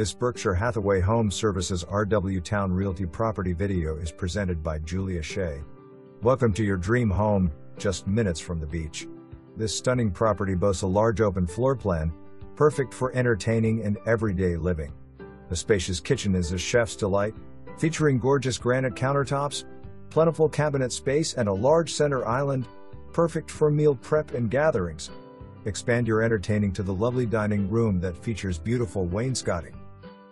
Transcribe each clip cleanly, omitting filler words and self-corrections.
This Berkshire Hathaway Home Services RW Towne Realty property video is presented by Julia Shea. Welcome to your dream home, just minutes from the beach. This stunning property boasts a large open floor plan, perfect for entertaining and everyday living. The spacious kitchen is a chef's delight, featuring gorgeous granite countertops, plentiful cabinet space and a large center island, perfect for meal prep and gatherings. Expand your entertaining to the lovely dining room that features beautiful wainscoting.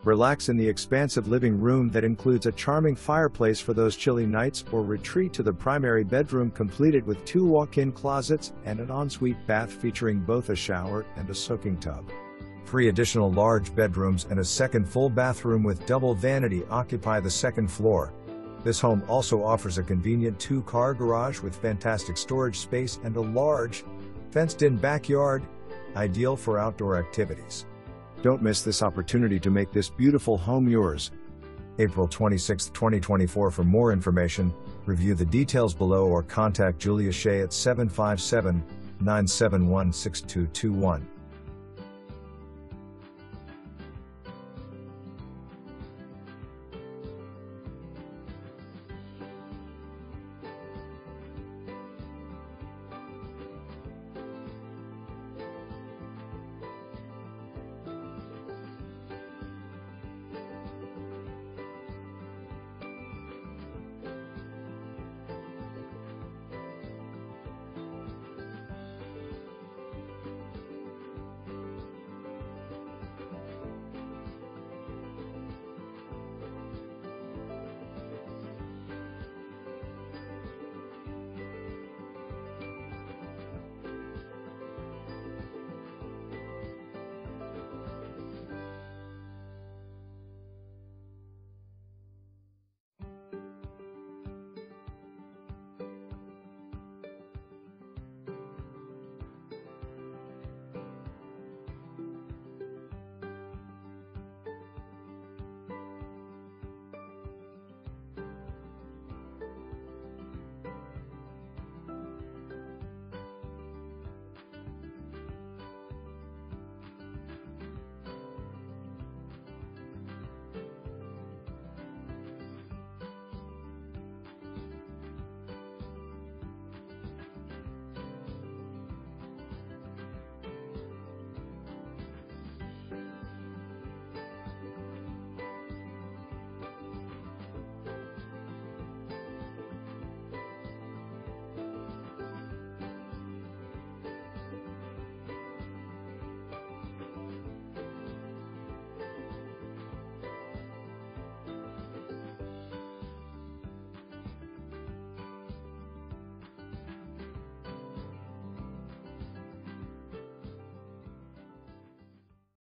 Relax in the expansive living room that includes a charming fireplace for those chilly nights, or retreat to the primary bedroom completed with 2 walk-in closets and an ensuite bath featuring both a shower and a soaking tub. 3 additional large bedrooms and a second full bathroom with double vanity occupy the second floor. This home also offers a convenient 2-car garage with fantastic storage space and a large, fenced-in backyard, ideal for outdoor activities. Don't miss this opportunity to make this beautiful home yours. April 26, 2024. For more information, review the details below or contact Julia Shea at 757-971-6221.